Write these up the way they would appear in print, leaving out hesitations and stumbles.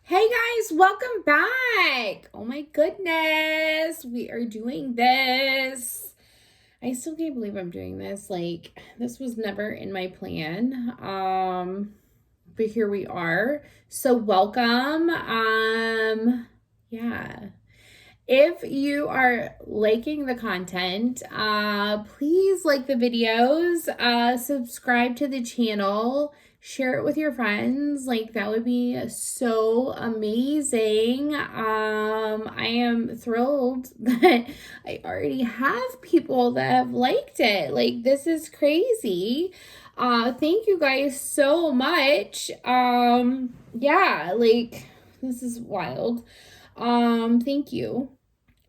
Hey guys, welcome back. Oh my goodness, we are doing this. I still can't believe I'm doing this. Like, this was never in my plan. But here we are. So welcome. Yeah. If you are liking the content, please like the videos, subscribe to the channel, share it with your friends. Like, that would be so amazing. I am thrilled that I already have people that have liked it. Like, this is crazy. Thank you guys so much. Yeah, like, this is wild. Thank you.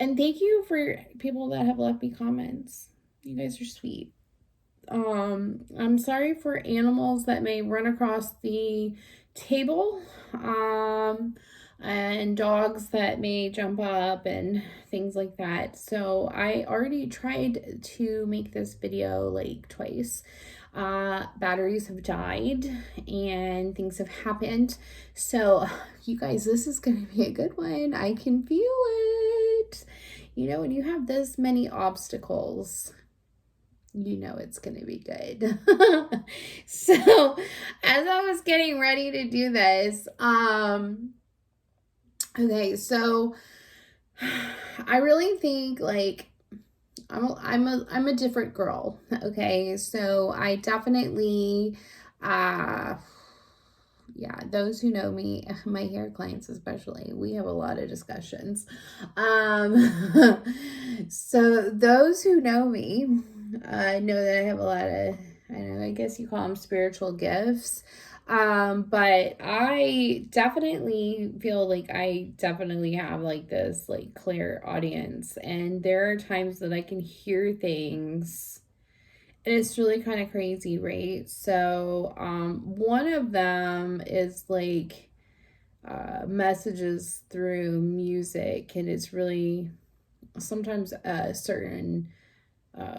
And thank you for people that have left me comments. You guys are sweet. I'm sorry for animals that may run across the table. And dogs that may jump up and things like that. So I already tried to make this video like twice. Batteries have died and things have happened. So you guys, this is gonna be a good one. I can feel it. You know, when you have this many obstacles, you know it's going to be good. So, as I was getting ready to do this, okay, so I really think like I'm a different girl. Okay, so I definitely yeah, those who know me, my hair clients especially, we have a lot of discussions. So those who know me know that I have a lot of, I don't know, I guess you call them spiritual gifts. But I definitely feel like I definitely have like this like clear audience, and there are times that I can hear things. And it's really kind of crazy, right? So, one of them is like messages through music, and it's really sometimes certain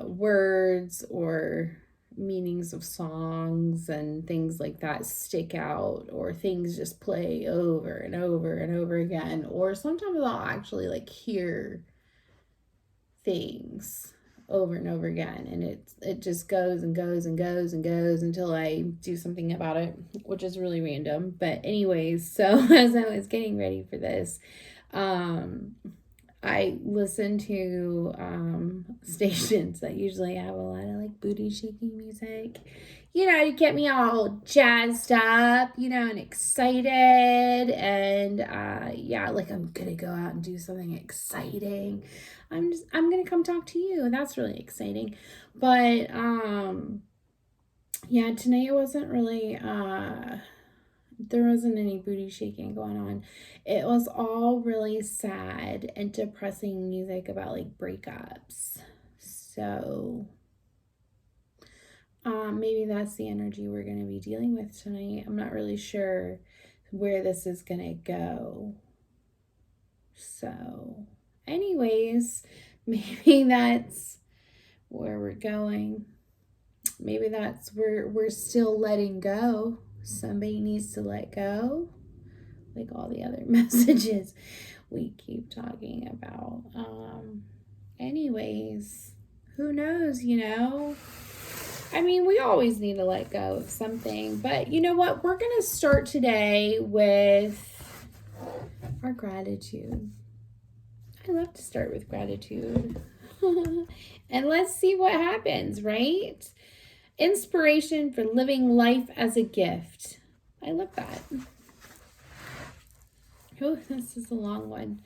words or meanings of songs and things like that stick out, or things just play over and over and over again, or sometimes I'll actually like hear things over and over again, and it just goes and goes and goes and goes until I do something about it, which is really random. But anyways, so as I was getting ready for this, I listen to stations that usually have a lot of like booty shaking music, you know, to get me all jazzed up, you know, and excited. And yeah, like I'm gonna go out and do something exciting. I'm gonna come talk to you. That's really exciting. But yeah, tonight it wasn't really there wasn't any booty shaking going on. It was all really sad and depressing music about like breakups. So maybe that's the energy we're going to be dealing with tonight. I'm not really sure where this is going to go. So, anyways, maybe that's where we're going. Maybe that's where we're still letting go. Somebody needs to let go, like all the other messages we keep talking about. Anyways, who knows, you know? I mean, we always need to let go of something, but you know what? We're going to start today with our gratitude. I love to start with gratitude. And let's see what happens, right? Inspiration for living life as a gift. I love that. Oh, this is a long one.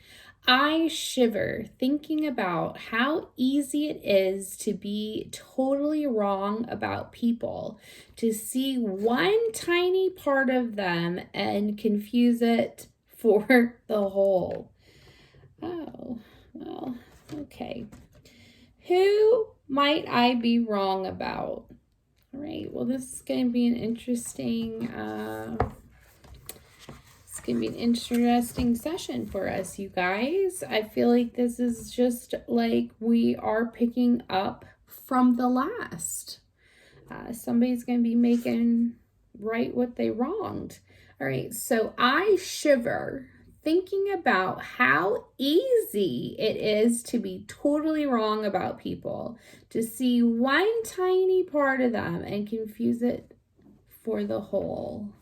I shiver thinking about how easy it is to be totally wrong about people, to see one tiny part of them and confuse it for the whole. Oh, well, okay. Who might I be wrong about? All right, well, this is going to be an interesting session for us, you guys. I feel like this is just like we are picking up from the last. Somebody's going to be making right what they wronged. All right, so I shiver thinking about how easy it is to be totally wrong about people, to see one tiny part of them and confuse it for the whole.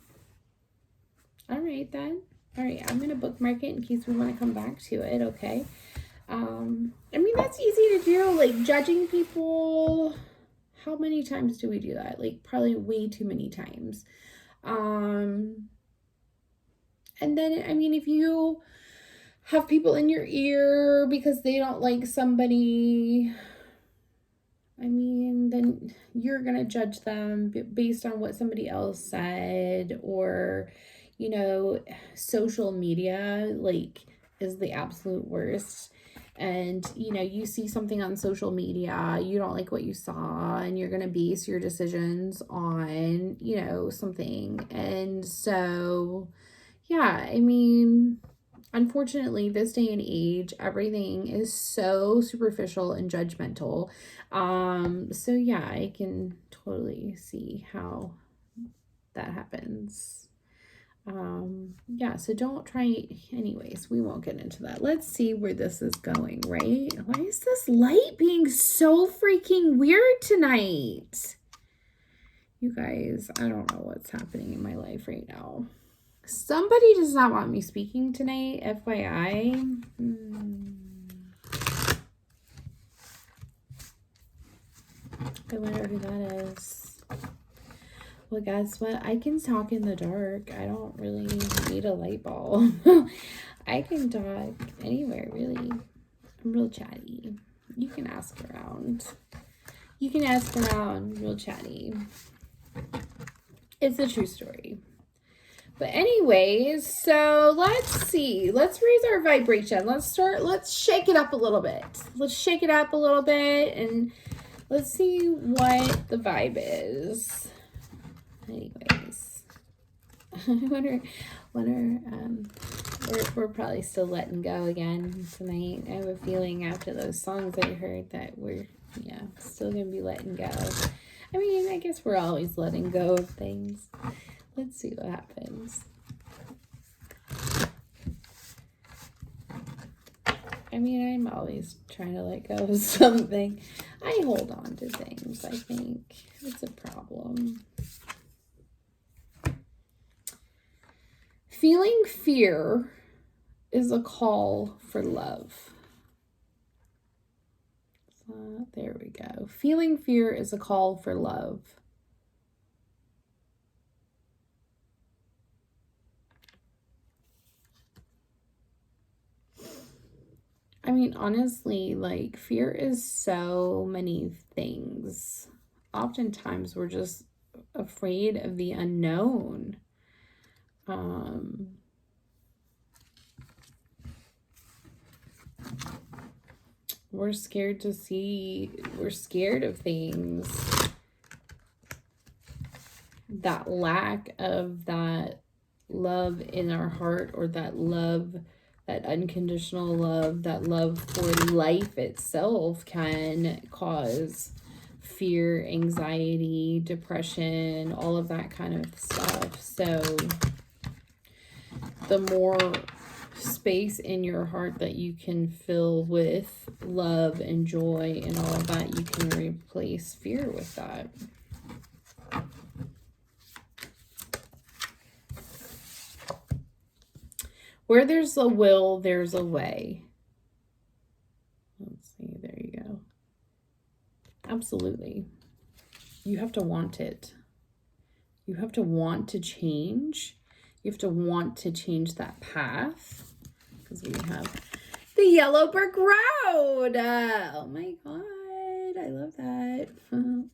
All right, then. All right, I'm going to bookmark it in case we want to come back to it, okay? I mean, that's easy to do, like judging people. How many times do we do that? Like probably way too many times. And then, I mean, if you have people in your ear because they don't like somebody, I mean, then you're going to judge them based on what somebody else said, or, you know, social media, like, is the absolute worst. And, you know, you see something on social media, you don't like what you saw, and you're going to base your decisions on, you know, something. And so, yeah, I mean, unfortunately, this day and age, everything is so superficial and judgmental. So yeah, I can totally see how that happens. Yeah, so don't try, anyways, we won't get into that. Let's see where this is going, right? Why is this light being so freaking weird tonight? You guys, I don't know what's happening in my life right now. Somebody does not want me speaking tonight, FYI. I wonder who that is. Well, guess what? I can talk in the dark. I don't really need a light bulb. I can talk anywhere, really. I'm real chatty. You can ask around. You can ask around, real chatty. It's a true story. But anyways, so let's see. Let's raise our vibration. Let's shake it up a little bit. Let's shake it up a little bit and let's see what the vibe is. Anyways, I wonder, we're probably still letting go again tonight. I have a feeling after those songs I heard that we're, yeah, still gonna be letting go. I mean, I guess we're always letting go of things. Let's see what happens. I mean, I'm always trying to let go of something. I hold on to things, I think. It's a problem. Feeling fear is a call for love. So, there we go. Feeling fear is a call for love. I mean, honestly, like, fear is so many things. Oftentimes, we're just afraid of the unknown. We're scared of things. That lack of that love in our heart, or that love, that unconditional love, that love for life itself, can cause fear, anxiety, depression, all of that kind of stuff. So the more space in your heart that you can fill with love and joy and all of that, you can replace fear with that. Where there's a will, there's a way. Let's see, there you go. Absolutely. You have to want it. You have to want to change. You have to want to change that path. Because we have the yellow brick road. Oh my God, I love that. I'm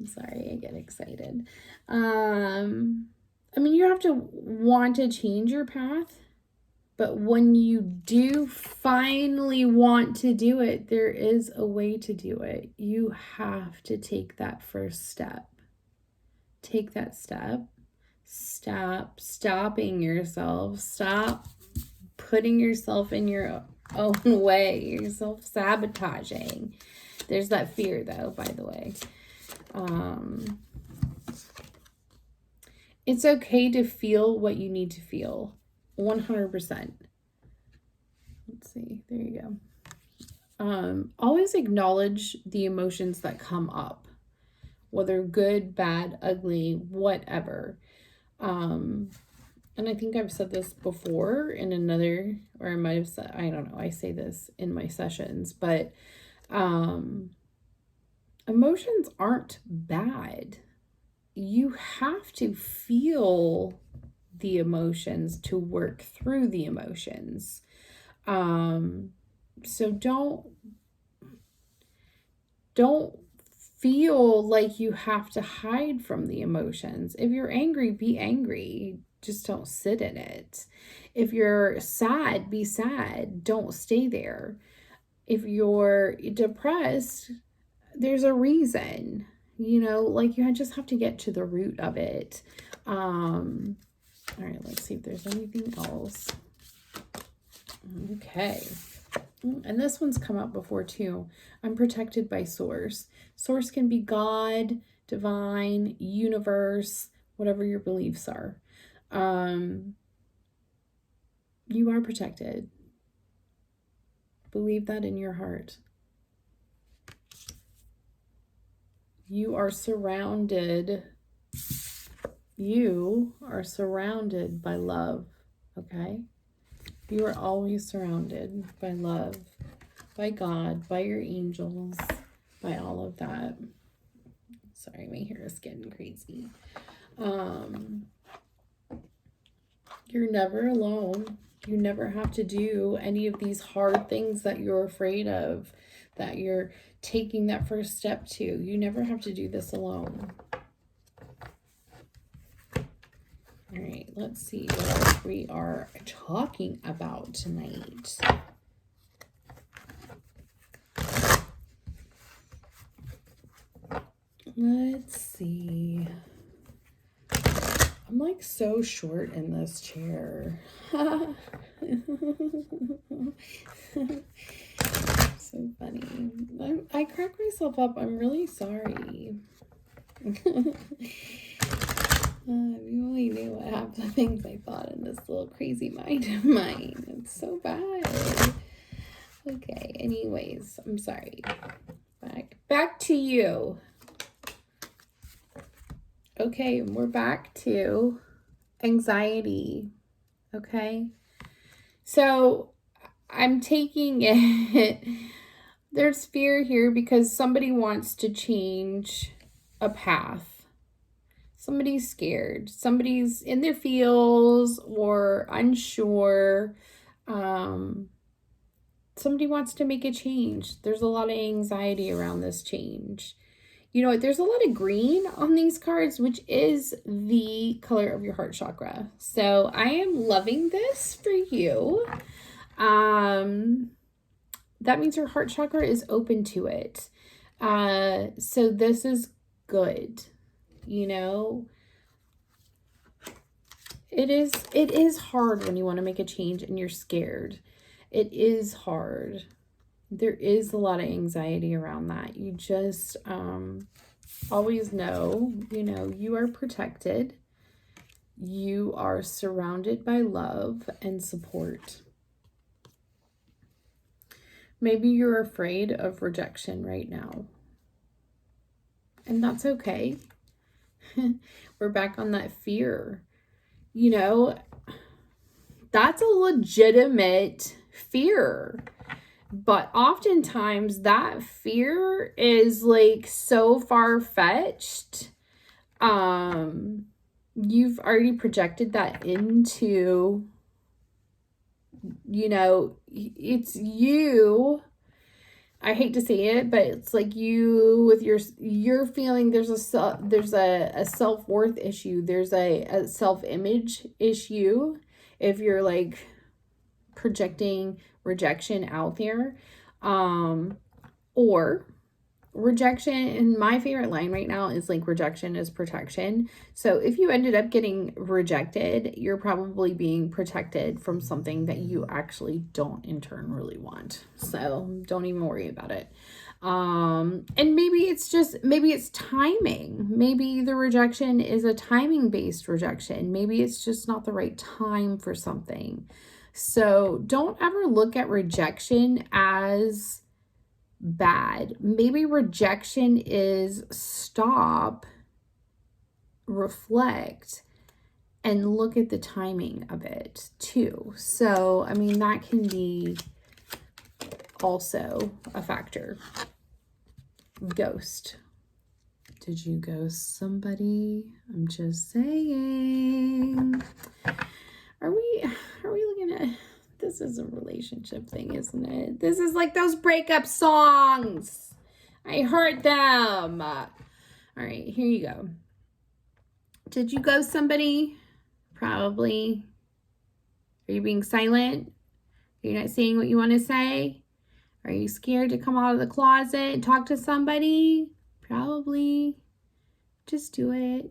sorry, I get excited. I mean, you have to want to change your path. But when you do finally want to do it, there is a way to do it. You have to take that first step. Take that step. Stop stopping yourself. Stop putting yourself in your own way. You're self-sabotaging. There's that fear, though, by the way. It's okay to feel what you need to feel. 100%. Let's see. There you go. Always acknowledge the emotions that come up, whether good, bad, ugly, whatever. And I think I've said this before in another, or I might have said, I don't know, I say this in my sessions, but emotions aren't bad. You have to feel the emotions to work through the emotions. So don't feel like you have to hide from the emotions. If you're angry, be angry. Just don't sit in it. If you're sad, be sad. Don't stay there. If you're depressed, there's a reason. Like you just have to get to the root of it. All right, let's see if there's anything else. Okay. And this one's come up before too. I'm protected by source. Source can be God, divine, universe, whatever your beliefs are. You are protected. Believe that in your heart. You are surrounded by love, okay? You are always surrounded by love, by God, by your angels, by all of that. Sorry, my hair is getting crazy. You're never alone. You never have to do any of these hard things that you're afraid of, that you're taking that first step to. You never have to do this alone. All right, let's see what else we are talking about tonight. Let's see. I'm like so short in this chair. So funny. I crack myself up. I'm really sorry. If you only knew what half the things I thought in this little crazy mind of mine. It's so bad. Okay, anyways, I'm sorry. Back to you. Okay, we're back to anxiety. Okay. So I'm taking it. There's fear here because somebody wants to change a path. Somebody's scared. Somebody's in their feels or unsure. Somebody wants to make a change. There's a lot of anxiety around this change. You know what? There's a lot of green on these cards, which is the color of your heart chakra. So I am loving this for you. That means your heart chakra is open to it. So this is good. It is hard when you want to make a change and you're scared. It is hard. There is a lot of anxiety around that. You just always know, you are protected. You are surrounded by love and support. Maybe you're afraid of rejection right now. And that's okay. We're back on that fear. That's a legitimate fear. But oftentimes that fear is like so far-fetched. You've already projected that into, it's you. I hate to say it, but it's like you with you're feeling there's a self-worth issue. There's a self-image issue if you're like projecting rejection out there, or rejection. And my favorite line right now is like, rejection is protection. So if you ended up getting rejected, you're probably being protected from something that you actually don't in turn really want. So don't even worry about it. And maybe it's timing. Maybe the rejection is a timing based rejection. Maybe it's just not the right time for something. So don't ever look at rejection as bad. Maybe rejection is stop, reflect, and look at the timing of it too. So, I mean, that can be also a factor. Ghost. Did you ghost somebody? I'm just saying. Are we looking at, this is a relationship thing, isn't it? This is like those breakup songs. I heard them. All right, here you go. Did you ghost somebody? Probably. Are you being silent? Are you not saying what you want to say? Are you scared to come out of the closet and talk to somebody? Probably. Just do it.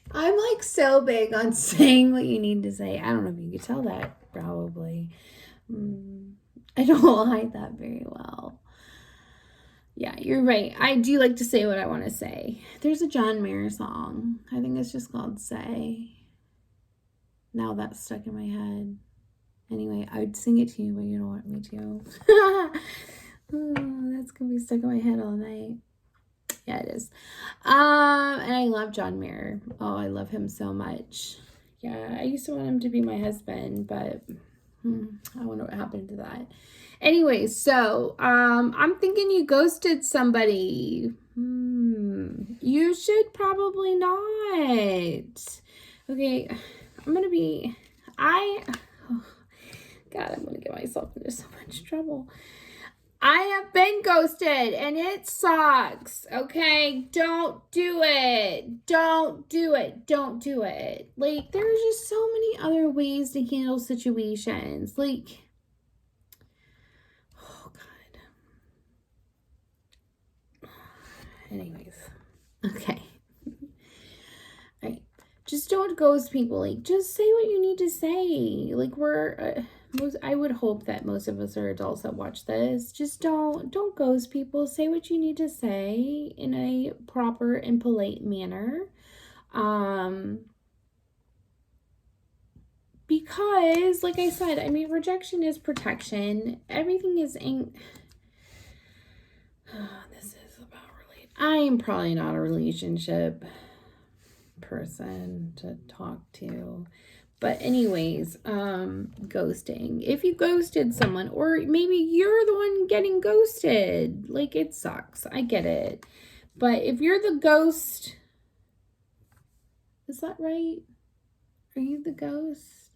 I'm like so big on saying what you need to say. I don't know if you could tell that. Probably. I don't hide that very well. Yeah, you're right. I do like to say what I want to say. There's a John Mayer song. I think it's just called Say. Now that's stuck in my head. Anyway, I would sing it to you, but you don't want me to. Oh, that's going to be stuck in my head all night. Yeah, it is. And I love John Mayer. Oh, I love him so much. Yeah, I used to want him to be my husband, but I wonder what happened to that. Anyway, so I'm thinking you ghosted somebody. You should probably not. Okay, I'm gonna be. God, I'm gonna get myself into so much trouble. I have been ghosted and it sucks. Okay, don't do it. Don't do it. Don't do it. Like, there's just so many other ways to handle situations. Like, oh God. Anyways, okay. All right. Just don't ghost people. Like, just say what you need to say. Like, I would hope that most of us are adults that watch this. Just don't ghost people. Say what you need to say in a proper and polite manner. Because, like I said, I mean, rejection is protection. Everything is this is about I am probably not a relationship person to talk to. But anyways, ghosting. If you ghosted someone, or maybe you're the one getting ghosted, like, it sucks. I get it. But if you're the ghost, is that right? Are you the ghost?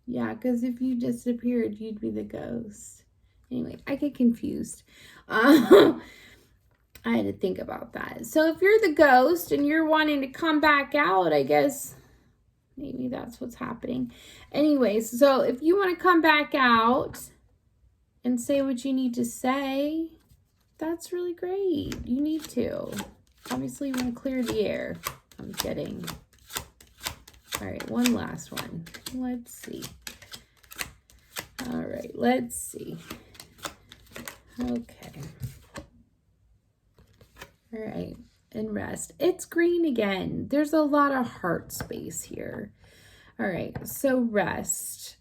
Yeah, because if you disappeared, you'd be the ghost. Anyway, I get confused. I had to think about that. So if you're the ghost and you're wanting to come back out, I guess maybe that's what's happening. Anyways, so if you want to come back out and say what you need to say, that's really great. You need to. Obviously, you want to clear the air. I'm kidding. All right, one last one. Let's see. All right, let's see. Okay. All right, and rest. It's green again. There's a lot of heart space here. All right, so rest.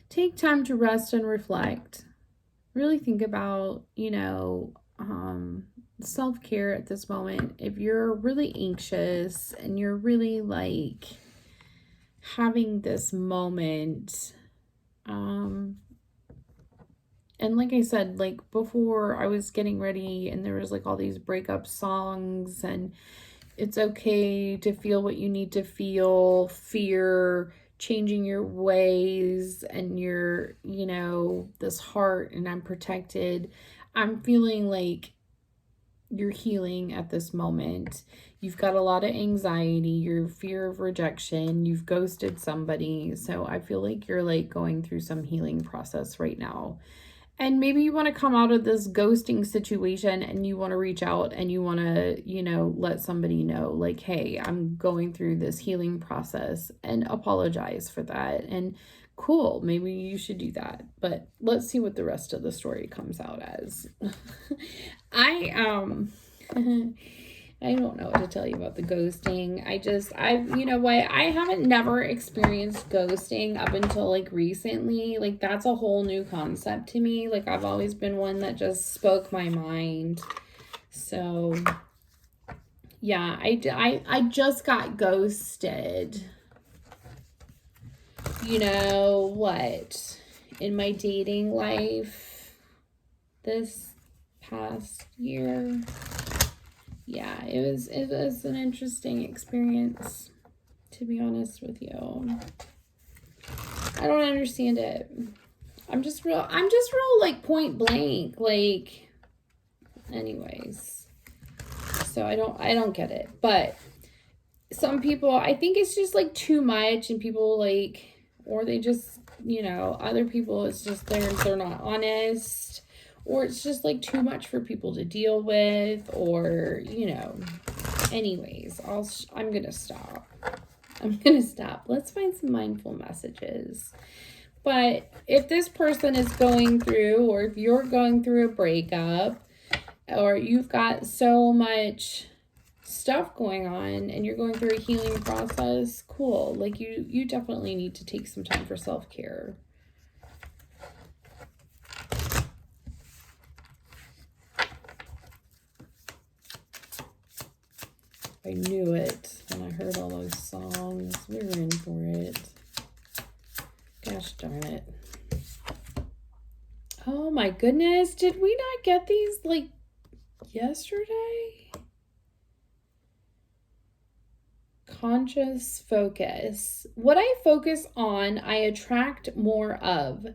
Take time to rest and reflect. Really think about, self-care at this moment. If you're really anxious and you're really like having this moment, and like I said, like before I was getting ready and there was like all these breakup songs, and it's okay to feel what you need to feel, fear, changing your ways, and your, this heart, and I'm protected. I'm feeling like you're healing at this moment. You've got a lot of anxiety, your fear of rejection, you've ghosted somebody. So I feel like you're like going through some healing process right now. And maybe you want to come out of this ghosting situation and you want to reach out and you want to, let somebody know, like, hey, I'm going through this healing process, and apologize for that. And cool, maybe you should do that. But let's see what the rest of the story comes out as. I I don't know what to tell you about the ghosting. You know what? I haven't never experienced ghosting up until like recently. Like, that's a whole new concept to me. Like, I've always been one that just spoke my mind. So, yeah, I just got ghosted. You know what? In my dating life this past year. Yeah, it was an interesting experience, to be honest with you. I don't understand it. I'm just real like point blank, like, anyways. So I don't get it. But some people, I think it's just like too much, and people like, or they just, other people, it's just they're not honest, or it's just like too much for people to deal with, or, anyways, I'm going to stop. Let's find some mindful messages. But if this person is going through, or if you're going through a breakup, or you've got so much stuff going on and you're going through a healing process, cool. Like, you definitely need to take some time for self-care. I knew it when I heard all those songs. We were in for it. Gosh darn it. Oh my goodness. Did we not get these like yesterday? Conscious focus. What I focus on, I attract more of.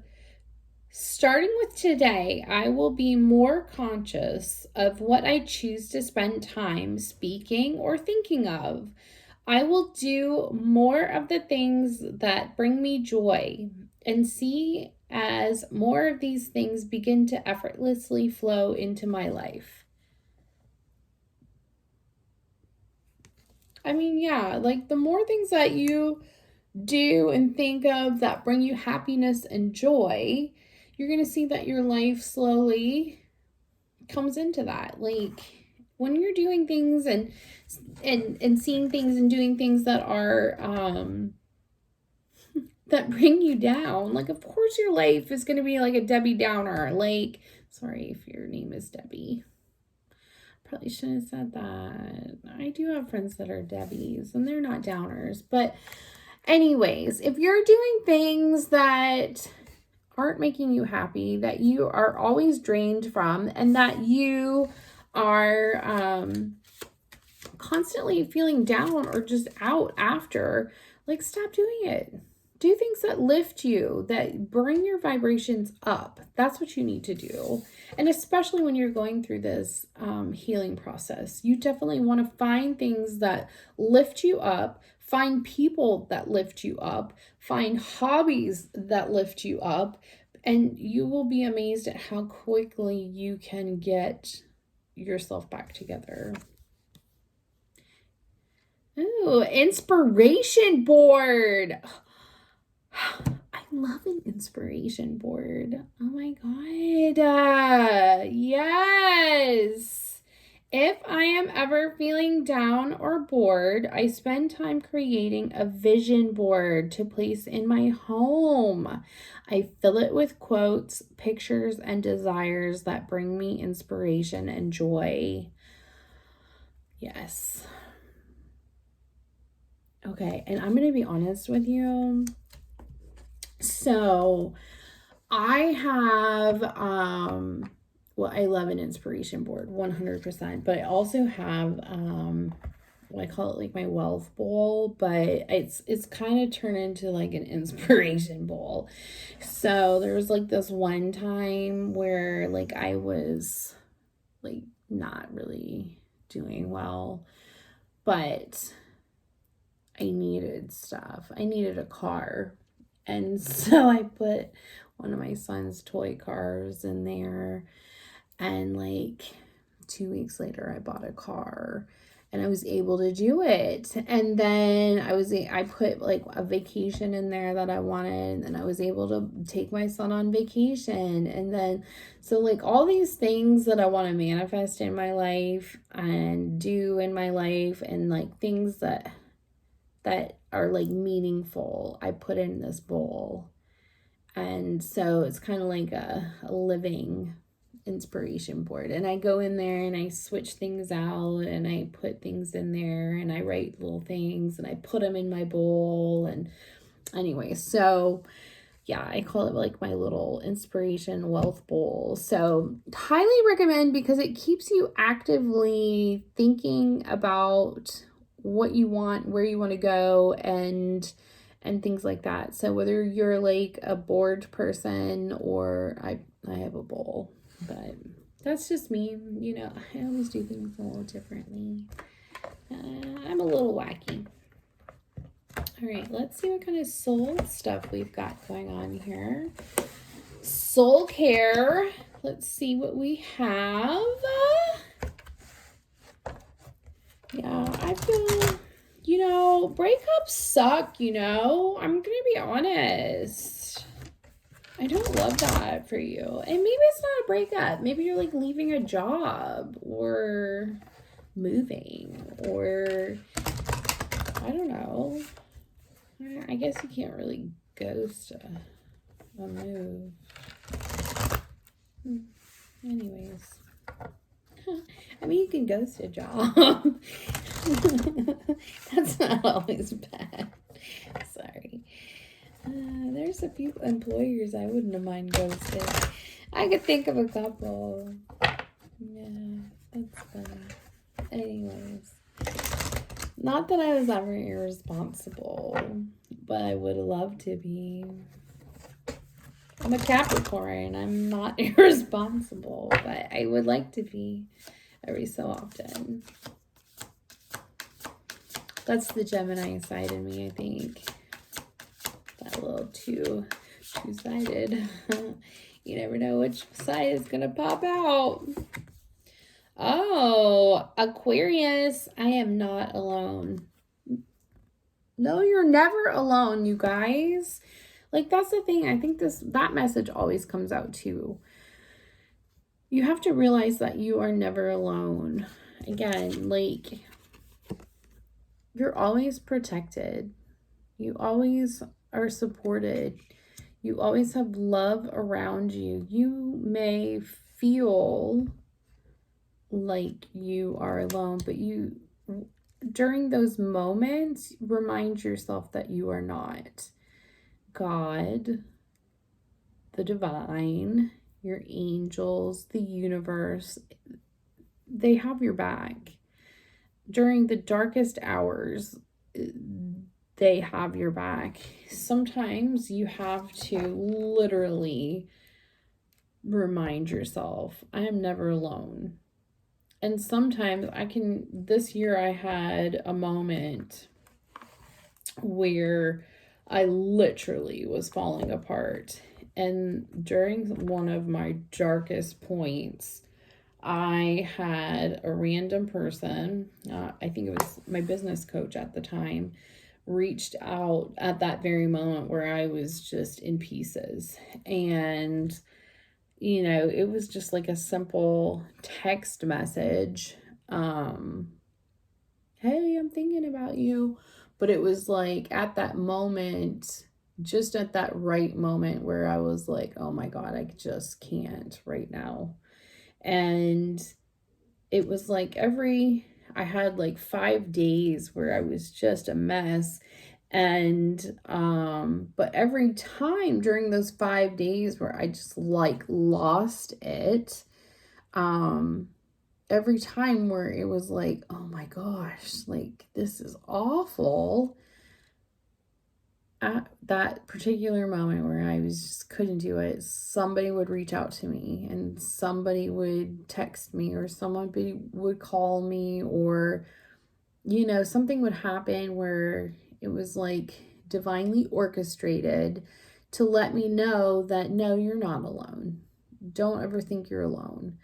Starting with today, I will be more conscious of what I choose to spend time speaking or thinking of. I will do more of the things that bring me joy, and see as more of these things begin to effortlessly flow into my life. I mean, yeah, like the more things that you do and think of that bring you happiness and joy, you're going to see that your life slowly comes into that. Like, when you're doing things and seeing things and doing things that are that bring you down, like, of course your life is going to be like a Debbie Downer. Like, sorry if your name is Debbie. Probably shouldn't have said that. I do have friends that are Debbies and they're not downers. But anyways, if you're doing things that aren't making you happy, that you are always drained from, and that you are constantly feeling down or just out after, like, stop doing it. Do things that lift you, that bring your vibrations up. That's what you need to do. And especially when you're going through this healing process, you definitely want to find things that lift you up, find people that lift you up, find hobbies that lift you up, and you will be amazed at how quickly you can get yourself back together. Ooh, inspiration board. I love an inspiration board. Oh my God. Yes. If I am ever feeling down or bored, I spend time creating a vision board to place in my home. I fill it with quotes, pictures, and desires that bring me inspiration and joy. Yes. Okay, and I'm going to be honest with you. So I have, I love an inspiration board, 100%, but I also have, I call it like my wealth bowl, but it's kind of turned into like an inspiration bowl. So there was like this one time where like I was like not really doing well, but I needed stuff. I needed a car. And so I put one of my son's toy cars in there. And like 2 weeks later, I bought a car and I was able to do it. And then I put like a vacation in there that I wanted, and I was able to take my son on vacation. And then, so like all these things that I want to manifest in my life and do in my life, and like things that are like meaningful, I put in this bowl. And so it's kind of like a living inspiration board, and I go in there and I switch things out and I put things in there and I write little things and I put them in my bowl. And anyway, so yeah, I call it like my little inspiration wealth bowl. So highly recommend, because it keeps you actively thinking about what you want, where you want to go, and things like that. So whether you're like a bored person, or I have a bowl, but that's just me. You know, I always do things a little differently. I'm a little wacky. All right, let's see what kind of soul stuff we've got going on here. Soul care. Let's see what we have. Yeah, I feel, you know, breakups suck, you know. I'm going to be honest. I don't love that for you. And maybe it's not a breakup. Maybe you're like leaving a job or moving, or I don't know. I guess you can't really ghost a move. Anyways. I mean, you can ghost a job. That's not always bad. Sorry. There's a few employers I wouldn't have mind ghosting. I could think of a couple. Yeah, that's funny. Anyways. Not that I was ever irresponsible, but I would love to be. I'm a Capricorn. I'm not irresponsible, but I would like to be every so often. That's the Gemini side in me, I think. That a little two-sided. You never know which side is going to pop out. Oh, Aquarius, I am not alone. No, you're never alone, you guys. Like, that's the thing. I think that message always comes out too. You have to realize that you are never alone. Again, like, you're always protected. You always are supported. You always have love around you. You may feel like you are alone, but during those moments, remind yourself that you are not. God, the divine, your angels, the universe, they have your back. During the darkest hours, they have your back. Sometimes you have to literally remind yourself, I am never alone. And sometimes this year I had a moment where I literally was falling apart. And during one of my darkest points, I had a random person, I think it was my business coach at the time, reached out at that very moment where I was just in pieces. And, you know, it was just like a simple text message. Hey, I'm thinking about you. But it was like at that moment, just at that right moment where I was like, oh my God, I just can't right now. And it was like I had like 5 days where I was just a mess. And, but every time during those 5 days where I just like lost it, every time where it was like, oh my gosh, like this is awful. At that particular moment where I couldn't do it, somebody would reach out to me, and somebody would text me, or somebody would call me, or, you know, something would happen where it was like divinely orchestrated to let me know that no, you're not alone. Don't ever think you're alone.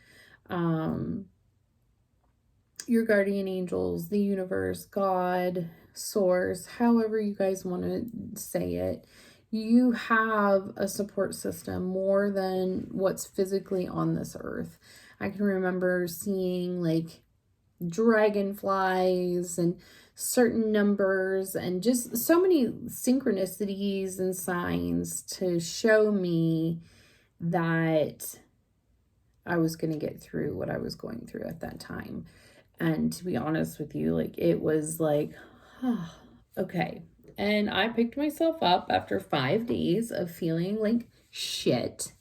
Your guardian angels, the universe, God, source, however you guys want to say it, you have a support system more than what's physically on this earth. I can remember seeing like dragonflies and certain numbers and just so many synchronicities and signs to show me that I was going to get through what I was going through at that time. And to be honest with you, like it was like, oh, okay. And I picked myself up after 5 days of feeling like shit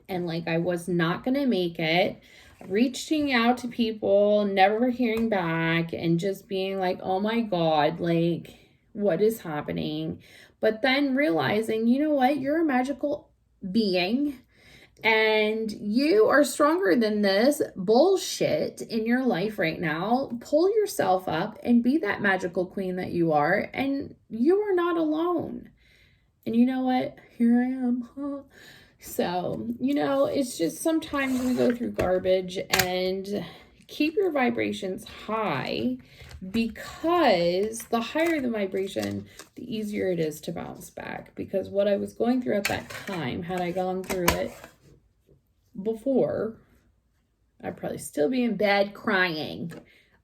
and like I was not going to make it, reaching out to people, never hearing back, and just being like, oh my God, like what is happening? But then realizing, you know what? You're a magical being. And you are stronger than this bullshit in your life right now. Pull yourself up and be that magical queen that you are. And you are not alone. And you know what? Here I am. Huh? So, you know, it's just sometimes we go through garbage, and keep your vibrations high, because the higher the vibration, the easier it is to bounce back. Because what I was going through at that time, had I gone through it before, I'd probably still be in bed crying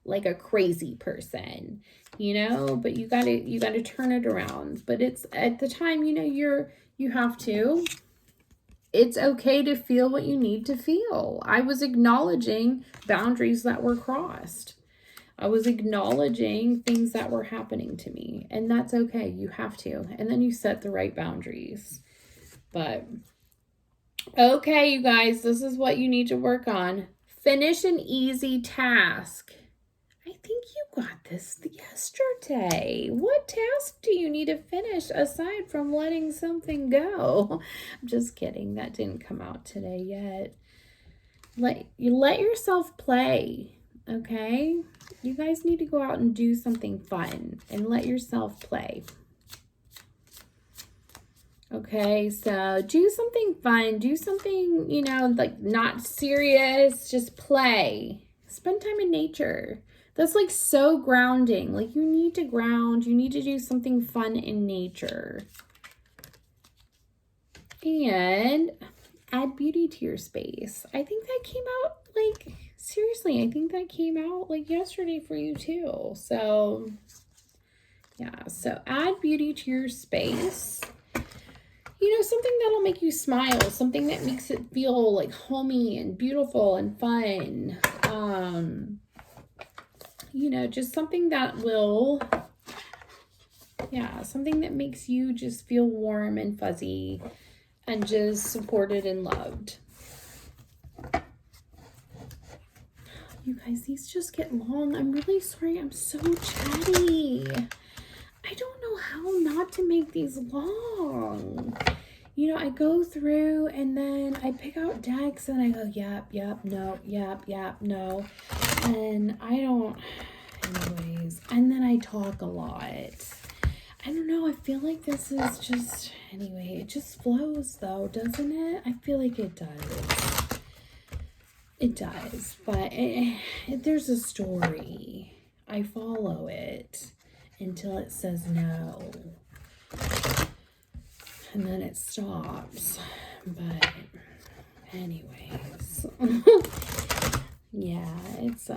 like a crazy person, you know, but you gotta turn it around. But it's at the time, you know, you have to, it's okay to feel what you need to feel. I was acknowledging boundaries that were crossed. I was acknowledging things that were happening to me, and that's okay. You have to, and then you set the right boundaries. But okay, you guys, this is what you need to work on. Finish an easy task. I think you got this yesterday. What task do you need to finish aside from letting something go? I'm just kidding. That didn't come out today yet. Let yourself play, okay? You guys need to go out and do something fun and let yourself play. Okay, so do something fun. Do something, you know, like not serious. Just play. Spend time in nature. That's like so grounding. Like you need to ground. You need to do something fun in nature. And add beauty to your space. I think that came out like, seriously, I think that came out like yesterday for you too. So yeah, so add beauty to your space. You know, something that'll make you smile, something that makes it feel like homey and beautiful and fun. You know, just something that will, yeah, something that makes you just feel warm and fuzzy and just supported and loved. You guys, these just get long. I'm really sorry. I'm so chatty. I don't know how not to make these long. You know, I go through and then I pick out decks and I go, yep, no, yep, no. And I don't, anyways. And then I talk a lot. I don't know. I feel like this is just, anyway, it just flows though, doesn't it? I feel like it does. It does. But there's a story. I follow it until it says no, and then it stops. But anyways, yeah, it's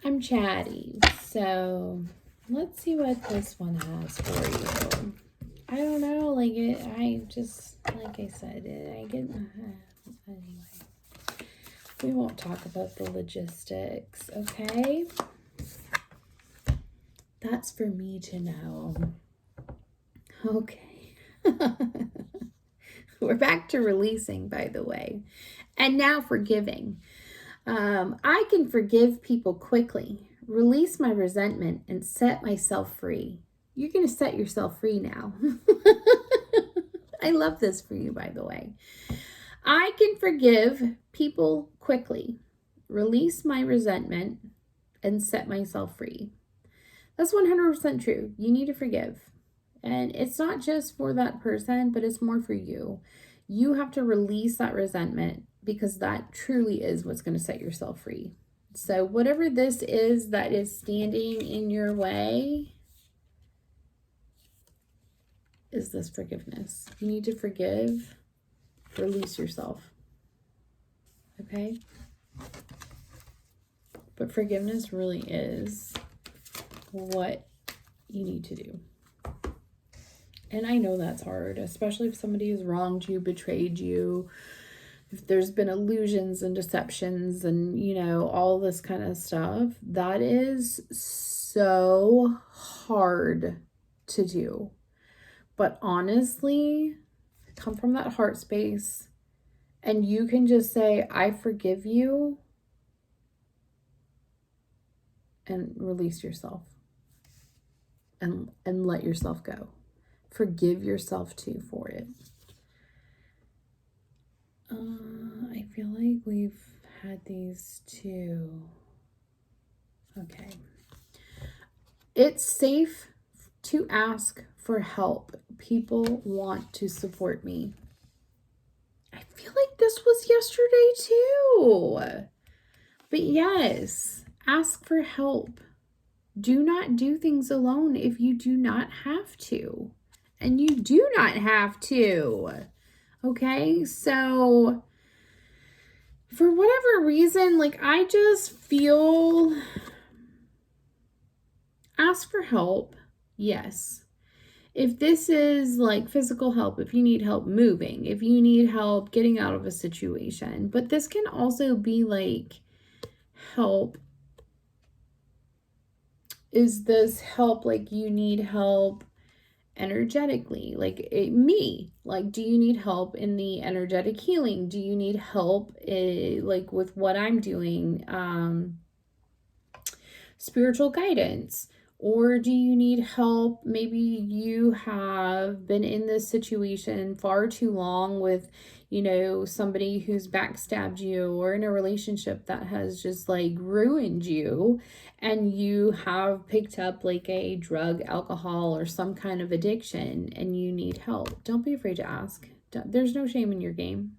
I'm chatty, so let's see what this one has for you. I don't know, like I just, like I said, I get anyway, we won't talk about the logistics, okay? That's for me to know. Okay. We're back to releasing, by the way. And now forgiving. I can forgive people quickly, release my resentment, and set myself free. You're going to set yourself free now. I love this for you, by the way. I can forgive people quickly, release my resentment, and set myself free. That's 100% true. You need to forgive. And it's not just for that person, but it's more for you. You have to release that resentment because that truly is what's going to set yourself free. So whatever this is that is standing in your way is this forgiveness. You need to forgive, release yourself. Okay? But forgiveness really is what you need to do. And I know that's hard, especially if somebody has wronged you, betrayed you, if there's been illusions and deceptions and, you know, all this kind of stuff. That is so hard to do. But honestly, come from that heart space and you can just say, I forgive you, and release yourself and let yourself go. Forgive yourself too for it. I feel like we've had these two. Okay. It's safe to ask for help. People want to support me. I feel like this was yesterday too. But yes, ask for help. Do not do things alone if you do not have to. And you do not have to. Okay? So, for whatever reason, like, I just feel, ask for help. Yes. If this is like physical help, if you need help moving, if you need help getting out of a situation, but this can also be like help. Is this help like you need help energetically? Like me, like, do you need help in the energetic healing? Do you need help like with what I'm doing? Spiritual guidance? Or do you need help? Maybe you have been in this situation far too long with, you know, somebody who's backstabbed you, or in a relationship that has just like ruined you, and you have picked up like a drug, alcohol, or some kind of addiction and you need help. Don't be afraid to ask. There's no shame in your game.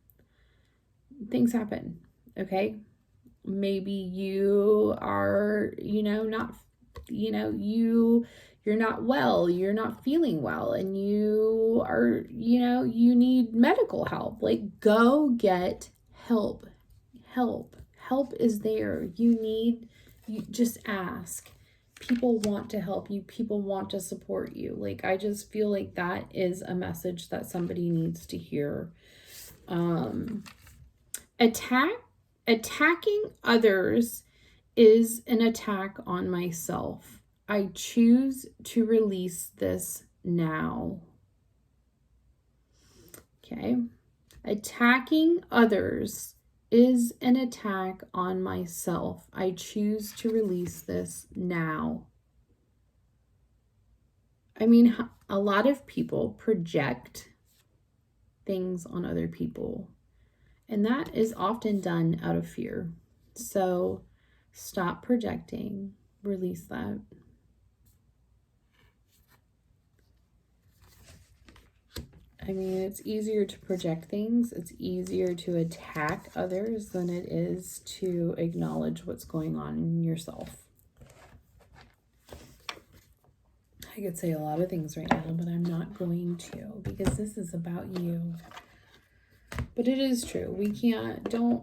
Things happen, okay? Maybe you are, you know, not, you know, you're not well, you're not feeling well, and you are, you know, you need medical help. Like, go get help. Help is there. You just ask. People want to help you. People want to support you. Like, I just feel like that is a message that somebody needs to hear. Attacking others is an attack on myself. I choose to release this now. Okay. Attacking others is an attack on myself. I choose to release this now. I mean, a lot of people project things on other people, and that is often done out of fear. So stop projecting, release that. I mean, it's easier to project things. It's easier to attack others than it is to acknowledge what's going on in yourself. I could say a lot of things right now, but I'm not going to, because this is about you. But it is true. Don't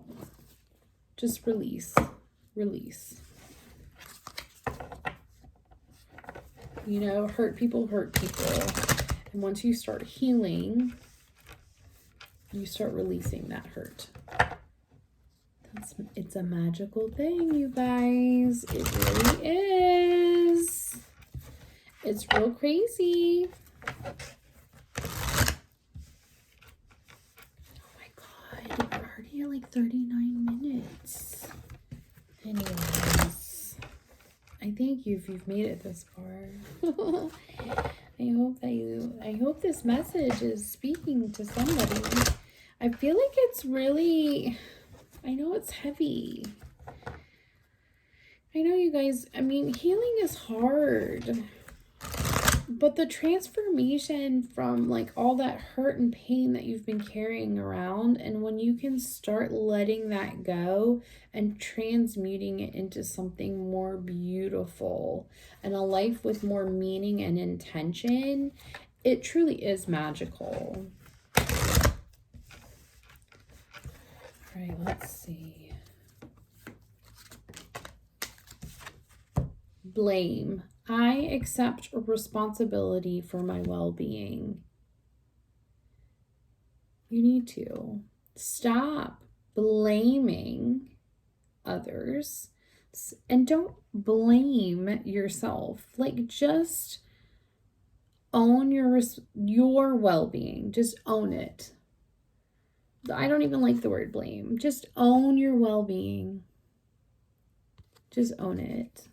just release. You know, hurt people. And once you start healing, you start releasing that hurt. It's a magical thing, you guys. It really is. It's real crazy. Oh my God, we're already at like 39 minutes. Anyways, I thank you if you've made it this far. I hope this message is speaking to somebody. I feel like it's really, I know it's heavy. I know, you guys, I mean, healing is hard. But the transformation from like all that hurt and pain that you've been carrying around, and when you can start letting that go and transmuting it into something more beautiful and a life with more meaning and intention, it truly is magical. All right, let's see. Blame. I accept responsibility for my well-being. You need to stop blaming others and don't blame yourself. Like, just own your well-being. Just own it. I don't even like the word blame. Just own your well-being. Just own it.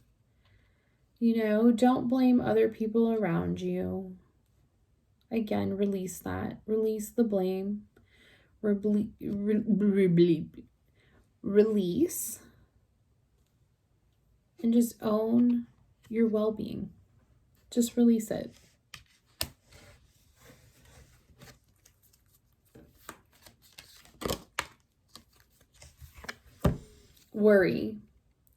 You know, don't blame other people around you. Again, release that. Release the blame. Release. And just own your well-being. Just release it. Worry.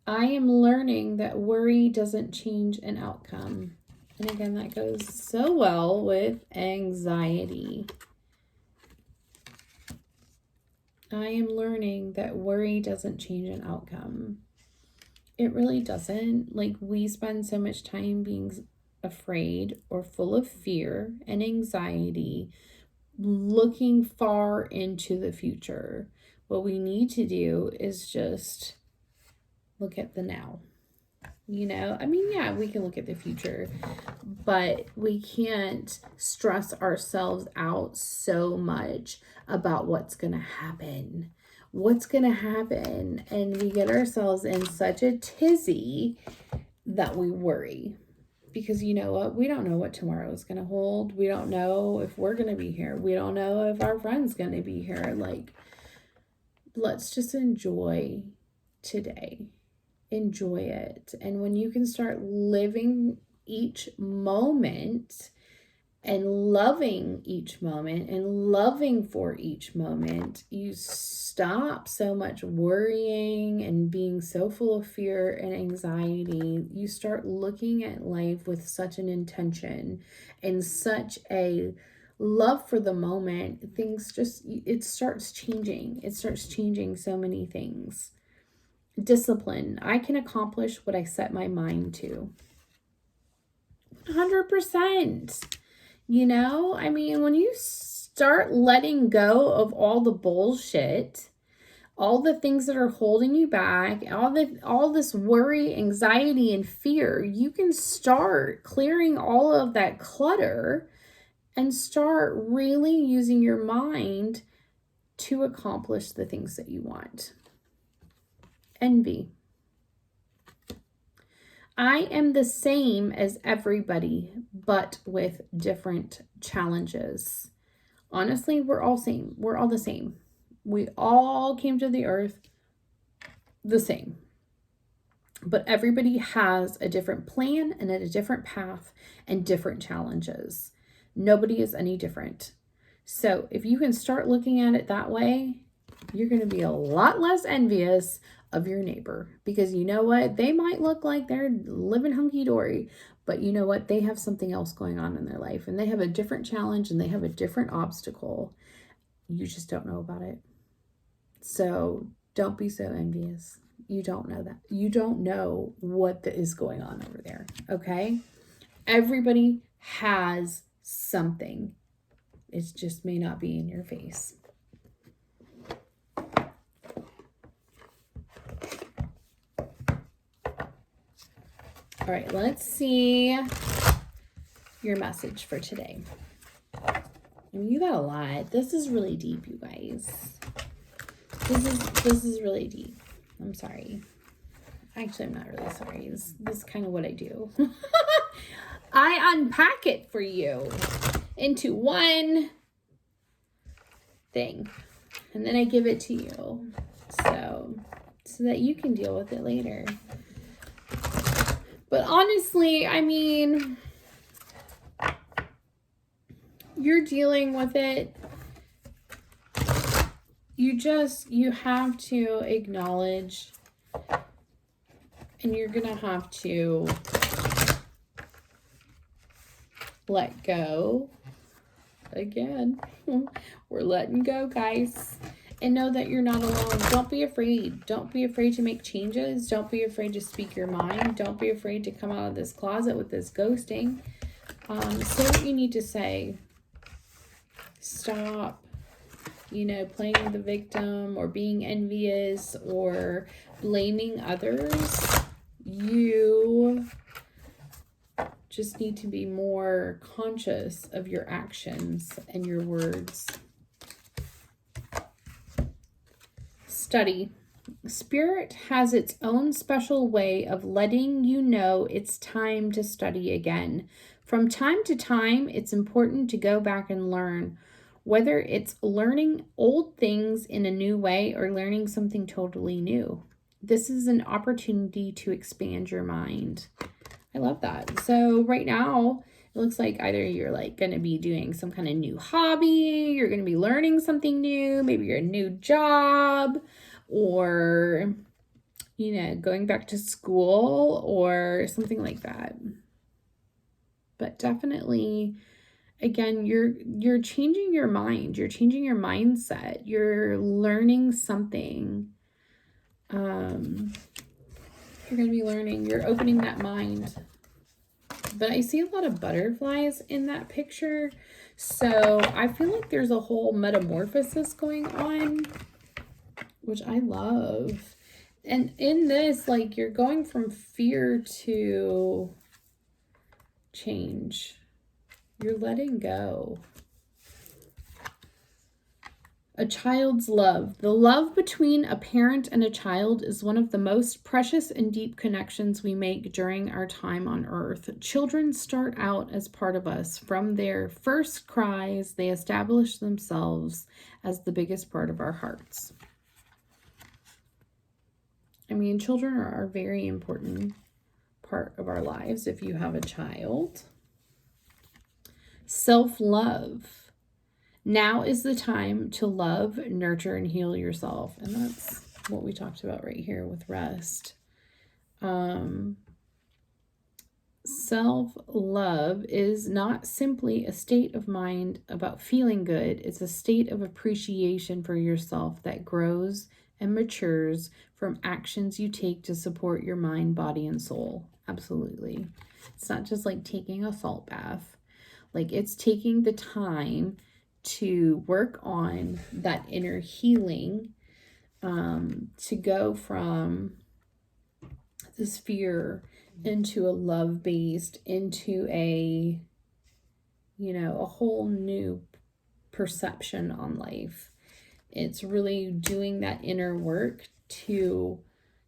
I am learning that worry doesn't change an outcome. And again, that goes so well with anxiety. I am learning that worry doesn't change an outcome. It really doesn't. Like, we spend so much time being afraid or full of fear and anxiety, looking far into the future. What we need to do is just look at the now. You know, I mean, yeah, we can look at the future, but we can't stress ourselves out so much about what's going to happen. What's going to happen? And we get ourselves in such a tizzy that we worry. Because you know what? We don't know what tomorrow is going to hold. We don't know if we're going to be here. We don't know if our friend's going to be here. Like, let's just enjoy today. Enjoy it. And when you can start living each moment and loving each moment and loving for each moment, you stop so much worrying and being so full of fear and anxiety. You start looking at life with such an intention and such a love for the moment. It starts changing. It starts changing so many things. Discipline. I can accomplish what I set my mind to. 100%. You know, I mean, when you start letting go of all the bullshit, all the things that are holding you back, all this worry, anxiety, and fear, you can start clearing all of that clutter and start really using your mind to accomplish the things that you want. Envy. I am the same as everybody, but with different challenges. Honestly, we're all same. We're all the same. We all came to the earth the same. But everybody has a different plan and a different path and different challenges. Nobody is any different. So if you can start looking at it that way, you're going to be a lot less envious of your neighbor, because you know what? They might look like they're living hunky-dory, but you know what? They have something else going on in their life, and they have a different challenge and they have a different obstacle. You just don't know about it. So don't be so envious. You don't know that. You don't know what is going on over there. Okay? Everybody has something. It just may not be in your face. All right, let's see your message for today. You got a lot. This is really deep, you guys. This is really deep. I'm sorry. Actually, I'm not really sorry. This is kind of what I do. I unpack it for you into one thing, and then I give it to you so that you can deal with it later. But honestly, I mean, you're dealing with it. You have to acknowledge, and you're going to have to let go. Again, we're letting go, guys. And know that you're not alone. Don't be afraid. Don't be afraid to make changes. Don't be afraid to speak your mind. Don't be afraid to come out of this closet with this ghosting. Say what you need to say. Stop, playing the victim or being envious or blaming others. You just need to be more conscious of your actions and your words. Study. Spirit has its own special way of letting you know it's time to study again. From time to time, it's important to go back and learn, whether it's learning old things in a new way or learning something totally new. This is an opportunity to expand your mind. I love that. So right now, it looks like either you're going to be doing some kind of new hobby, you're going to be learning something new, maybe your new job, or, going back to school or something like that. But definitely, again, you're changing your mind. You're changing your mindset. You're learning something. You're going to be learning. You're opening that mind. But I see a lot of butterflies in that picture. So I feel like there's a whole metamorphosis going on, which I love. And in this, you're going from fear to change. You're letting go. A child's love. The love between a parent and a child is one of the most precious and deep connections we make during our time on earth. Children start out as part of us. From their first cries, they establish themselves as the biggest part of our hearts. I mean, children are a very important part of our lives if you have a child. Self-love. Now is the time to love, nurture, and heal yourself. And that's what we talked about right here with rest. Self-love is not simply a state of mind about feeling good. It's a state of appreciation for yourself that grows and matures from actions you take to support your mind, body, and soul. Absolutely. It's not just like taking a salt bath. It's taking the time to work on that inner healing, to go from this fear into a love-based, into a whole new perception on life. It's really doing that inner work to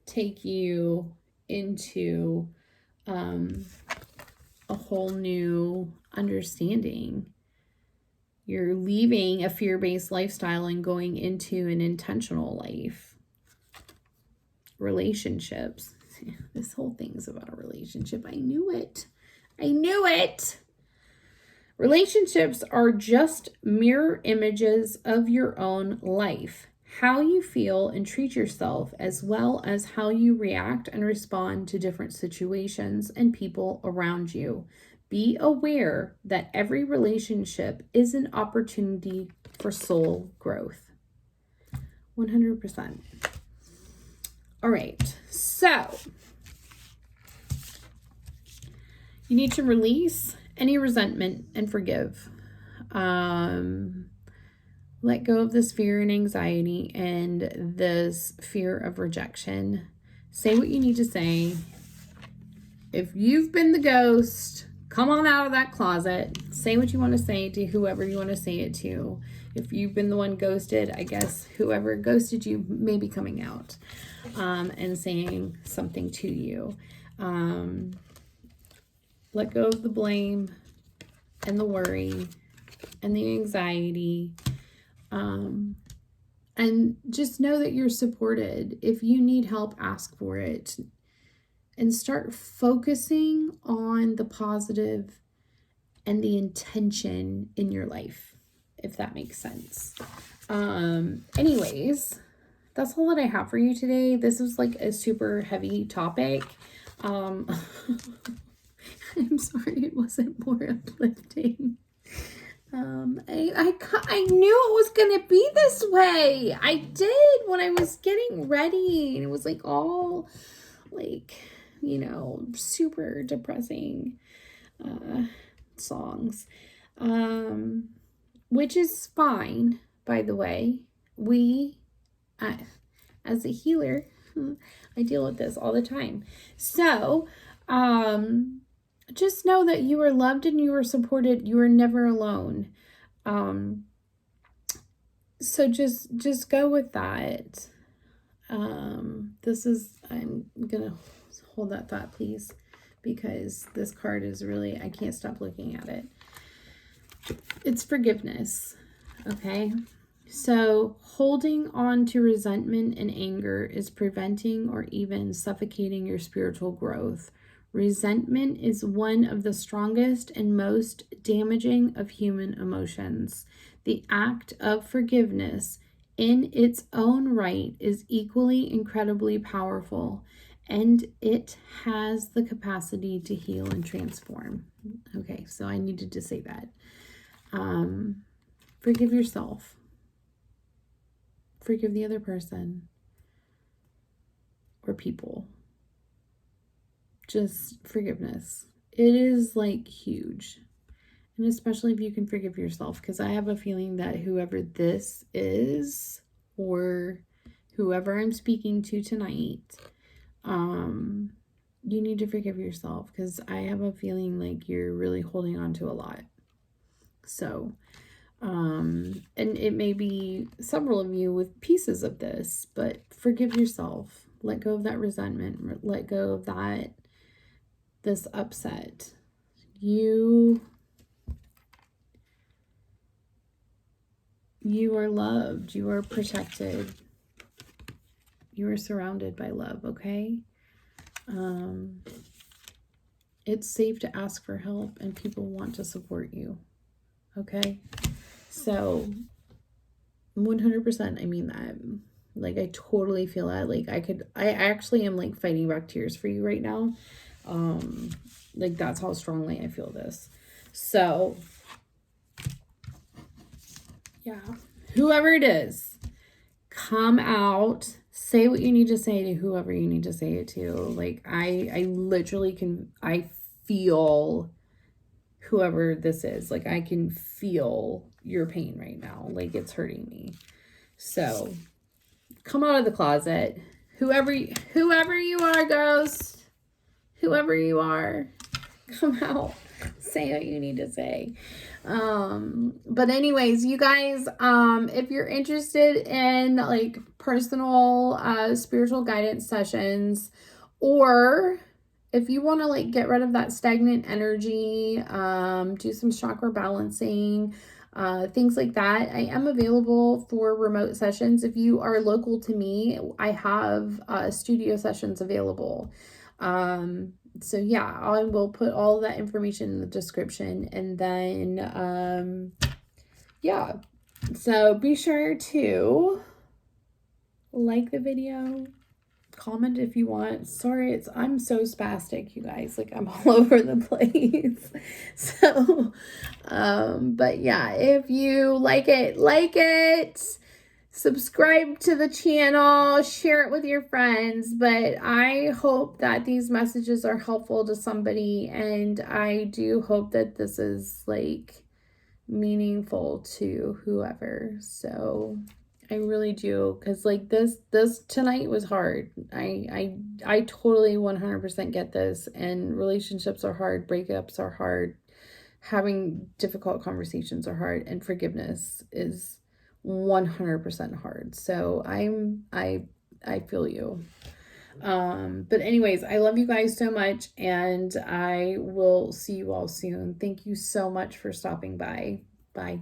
take you into a whole new understanding. You're leaving a fear-based lifestyle and going into an intentional life. Relationships. This whole thing's about a relationship. I knew it. I knew it. Relationships are just mirror images of your own life. How you feel and treat yourself, as well as how you react and respond to different situations and people around you. Be aware that every relationship is an opportunity for soul growth. 100%. All right, so you need to release any resentment and forgive. Let go of this fear and anxiety and this fear of rejection. Say what you need to say. If you've been the ghost, come on out of that closet. Say what you want to say to whoever you want to say it to. If you've been the one ghosted, I guess whoever ghosted you may be coming out and saying something to you. Let go of the blame and the worry and the anxiety. And just know that you're supported. If you need help, ask for it. And start focusing on the positive and the intention in your life, if that makes sense. Anyways, that's all that I have for you today. This was like a super heavy topic. I'm sorry it wasn't more uplifting. I knew it was gonna be this way. I did when I was getting ready, and it was like all like, super depressing songs, which is fine, by the way. As a healer, I deal with this all the time. So, just know that you are loved and you are supported. You are never alone. So just go with that. I'm gonna hold that thought, please, because this card is really, I can't stop looking at it. It's forgiveness. Okay. So holding on to resentment and anger is preventing or even suffocating your spiritual growth. Resentment is one of the strongest and most damaging of human emotions. The act of forgiveness in its own right is equally incredibly powerful, and it has the capacity to heal and transform. Okay, so I needed to say that. Forgive yourself. Forgive the other person or people. Just forgiveness. It is like huge. And especially if you can forgive yourself, because I have a feeling that whoever this is or whoever I'm speaking to tonight, you need to forgive yourself, because I have a feeling like you're really holding on to a lot. So, and it may be several of you with pieces of this, but forgive yourself. Let go of that resentment. Let go of this upset. You are loved. You are protected. You are surrounded by love, okay? It's safe to ask for help, and people want to support you, okay? So 100%, I mean that. Like, I totally feel that. Like, I actually am like fighting back tears for you right now. Like, that's how strongly I feel this. So yeah, whoever it is, come out, say what you need to say to whoever you need to say it to. Like, I literally I feel whoever this is. Like, I can feel your pain right now. Like, it's hurting me. So come out of the closet. Whoever you are, ghost, whoever you are, come out. Say what you need to say. But anyways, you guys, if you're interested in like personal spiritual guidance sessions, or if you want to like get rid of that stagnant energy, do some chakra balancing, things like that, I am available for remote sessions. If you are local to me, I have studio sessions available. So yeah, I will put all of that information in the description, and then yeah, so be sure to like the video, comment if you want. Sorry, I'm so spastic, you guys. Like, I'm all over the place. So but yeah, if you like it, subscribe to the channel, share it with your friends. But I hope that these messages are helpful to somebody, and I do hope that this is like meaningful to whoever. So I really do, because like this tonight was hard. I totally 100% get this, and relationships are hard, breakups are hard, having difficult conversations are hard, and forgiveness is 100% hard. So I feel you. But anyways, I love you guys so much, and I will see you all soon. Thank you so much for stopping by. Bye.